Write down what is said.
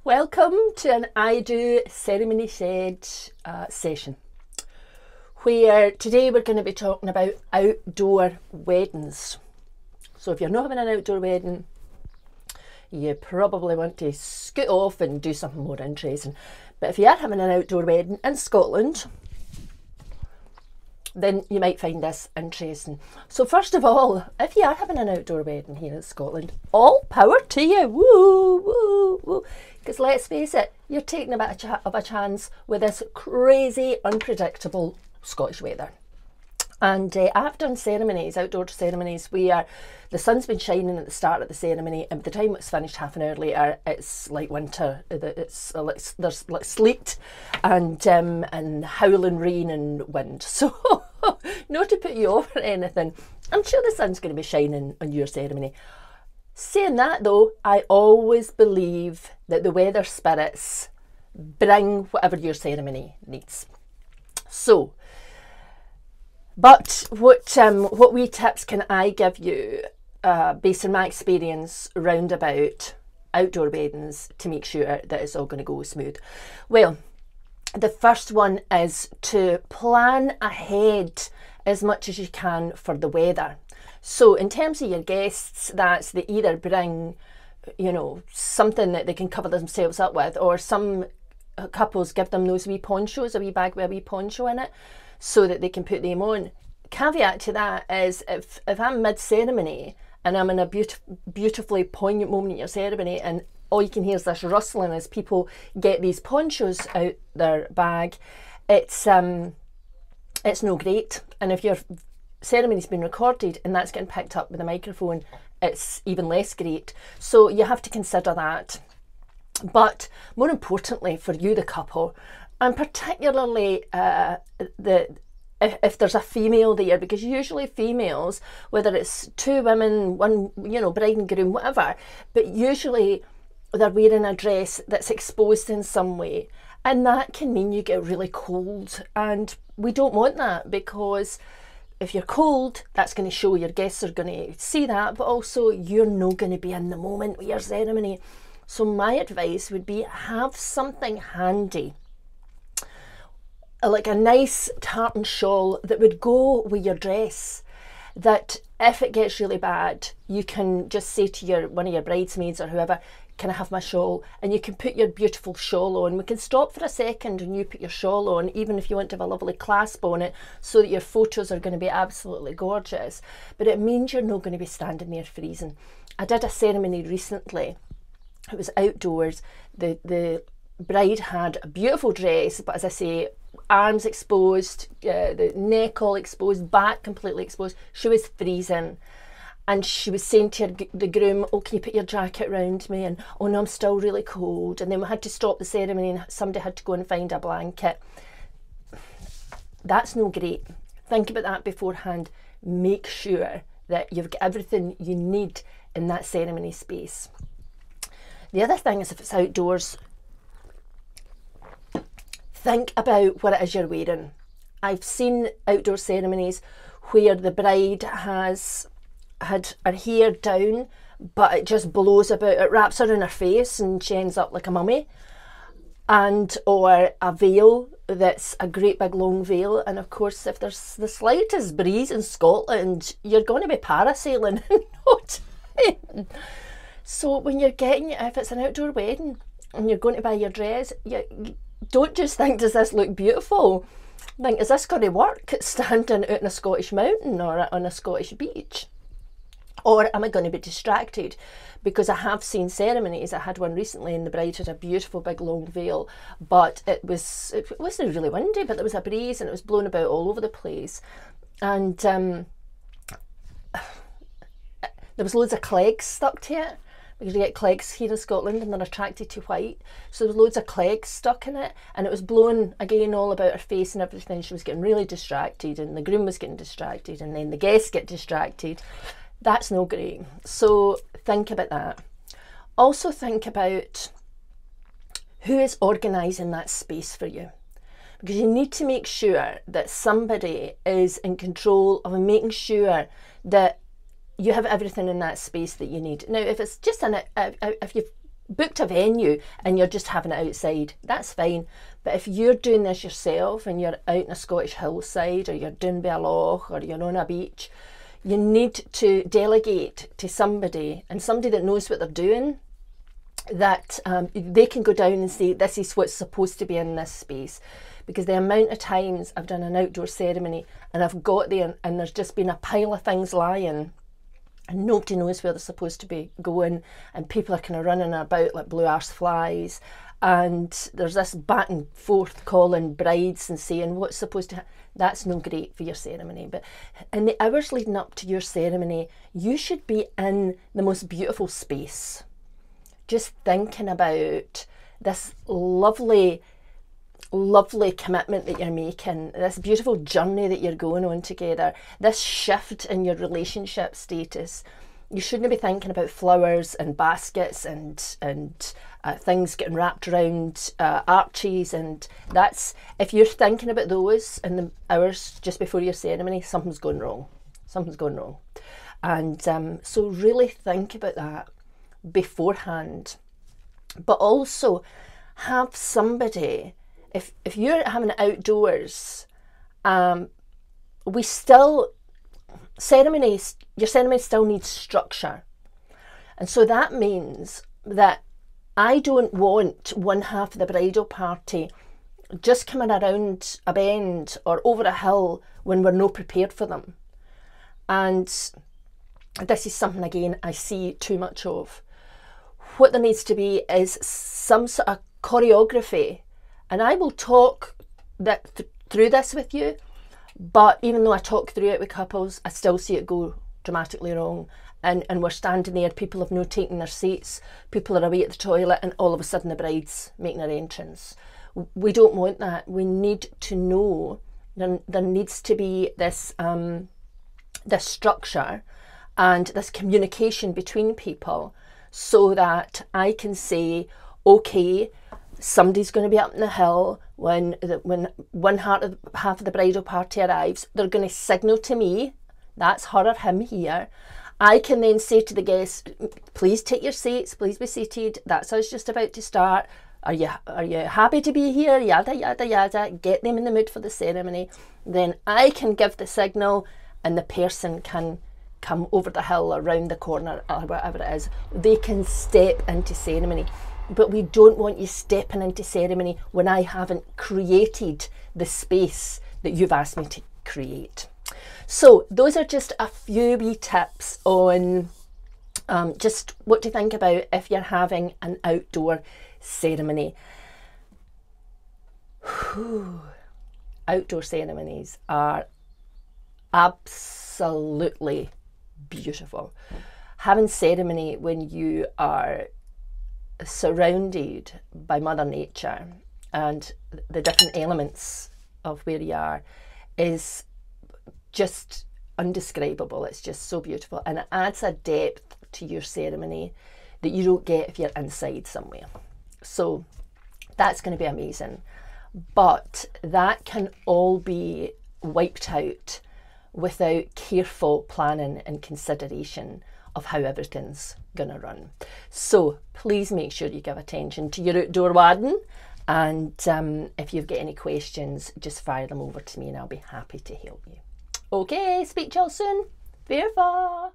Welcome to an I Do Ceremony Shed session, where today we're going to be talking about outdoor weddings. So if you're not having an outdoor wedding, you probably want to scoot off and do something more interesting. But if you are having an outdoor wedding in Scotland, then you might find this interesting. So first of all, if you are having an outdoor wedding here in Scotland, all power to you, woo, woo, woo. Because let's face it, you're taking a bit of a chance with this crazy, unpredictable Scottish weather. And I've done ceremonies, outdoor ceremonies, where the sun's been shining at the start of the ceremony, and by the time it's finished half an hour later, it's like winter. There's like sleet and howling rain and wind. So not to put you off or anything, I'm sure the sun's going to be shining on your ceremony. Saying that though, I always believe that the weather spirits bring whatever your ceremony needs. So, but what wee tips can I give you based on my experience round about outdoor weddings to make sure that it's all going to go smooth? Well, the first one is to plan ahead as much as you can for the weather. So in terms of your guests, that's they either bring, something that they can cover themselves up with, or some couples give them those wee ponchos, a wee bag with a wee poncho in it, so that they can put them on. Caveat to that is if I'm mid-ceremony and I'm in a beautifully poignant moment in your ceremony and all you can hear is this rustling as people get these ponchos out their bag, it's no great. And if your ceremony's been recorded and that's getting picked up with a microphone, it's even less great. So you have to consider that. But more importantly for you, the couple, and particularly if there's a female there, because usually females, whether it's two women, one, bride and groom, whatever, but usually they're wearing a dress that's exposed in some way. And that can mean you get really cold. And we don't want that, because if you're cold, that's going to show your guests are going to see that, but also you're not going to be in the moment with your ceremony. So my advice would be have something handy, like a nice tartan shawl that would go with your dress, that if it gets really bad, you can just say to one of your bridesmaids or whoever, can I have my shawl? And you can put your beautiful shawl on. We can stop for a second and you put your shawl on, even if you want to have a lovely clasp on it, so that your photos are going to be absolutely gorgeous. But it means you're not going to be standing there freezing. I did a ceremony recently. It was outdoors. The bride had a beautiful dress, but as I say, arms exposed, the neck all exposed, back completely exposed. She was freezing. And she was saying to the groom, oh, can you put your jacket around me? And, oh no, I'm still really cold. And then we had to stop the ceremony and somebody had to go and find a blanket. That's no great. Think about that beforehand. Make sure that you've got everything you need in that ceremony space. The other thing is, if it's outdoors, think about what it is you're wearing. I've seen outdoor ceremonies where the bride has had her hair down, but it just blows about, it wraps her in her face and she ends up like a mummy, or a veil that's a great big long veil. And of course, if there's the slightest breeze in Scotland, you're going to be parasailing in no time. So when you're if it's an outdoor wedding and you're going to buy your dress, you don't just think, does this look beautiful? Think, is this going to work standing out in a Scottish mountain or on a Scottish beach? Or am I going to be distracted? Because I have seen ceremonies. I had one recently and the bride had a beautiful big long veil, but it wasn't really windy, but there was a breeze and it was blowing about all over the place. And there was loads of clegs stuck to it, because you get clegs here in Scotland and they're attracted to white. So there was loads of clegs stuck in it, and it was blowing again all about her face and everything. She was getting really distracted, and the groom was getting distracted, and then the guests get distracted. That's no great. So think about that. Also think about who is organising that space for you, because you need to make sure that somebody is in control of making sure that you have everything in that space that you need. Now, if it's just if you've booked a venue and you're just having it outside, that's fine. But if you're doing this yourself and you're out in a Scottish hillside, or you're down by a loch, or you're on a beach, you need to delegate to somebody, and somebody that knows what they're doing, that they can go down and say, this is what's supposed to be in this space. Because the amount of times I've done an outdoor ceremony and I've got there and there's just been a pile of things lying and nobody knows where they're supposed to be going, and people are kind of running about like blue arse flies, and there's this back and forth calling brides and saying what's supposed to happen. That's no great for your ceremony. But in the hours leading up to your ceremony, you should be in the most beautiful space, just thinking about this lovely commitment that you're making, this beautiful journey that you're going on together, this shift in your relationship status. You shouldn't be thinking about flowers and baskets and things getting wrapped around arches, and that's, if you're thinking about those in the hours just before your ceremony, something's going wrong. Something's going wrong. And so really think about that beforehand. But also have somebody, if you're having it outdoors, your ceremony still needs structure. And so that means that I don't want one half of the bridal party just coming around a bend or over a hill when we're not prepared for them. And this is something, again, I see too much of. What there needs to be is some sort of choreography. And I will talk through this with you, but even though I talk through it with couples, I still see it go dramatically wrong. And we're standing there, people have no taken their seats, people are away at the toilet, and all of a sudden the bride's making her entrance. We don't want that. We need to know there needs to be this structure and this communication between people, so that I can say, okay, somebody's going to be up in the hill when one half of the bridal party arrives. They're going to signal to me, that's her or him here. I can then say to the guests, please take your seats, please be seated. That's us just about to start. Are you happy to be here? Yada, yada, yada. Get them in the mood for the ceremony. Then I can give the signal and the person can come over the hill or round the corner or whatever it is. They can step into ceremony. But we don't want you stepping into ceremony when I haven't created the space that you've asked me to create. So those are just a few wee tips on just what to think about if you're having an outdoor ceremony. Outdoor ceremonies are absolutely beautiful. Having ceremony when you are surrounded by Mother Nature and the different elements of where you are is just undescribable. It's just so beautiful, and it adds a depth to your ceremony that you don't get if you're inside somewhere. So that's going to be amazing, but that can all be wiped out without careful planning and consideration of how everything's gonna run. So please make sure you give attention to your outdoor wedding, and if you've got any questions, just fire them over to me and I'll be happy to help you. Okay, speak to y'all soon. Beautiful.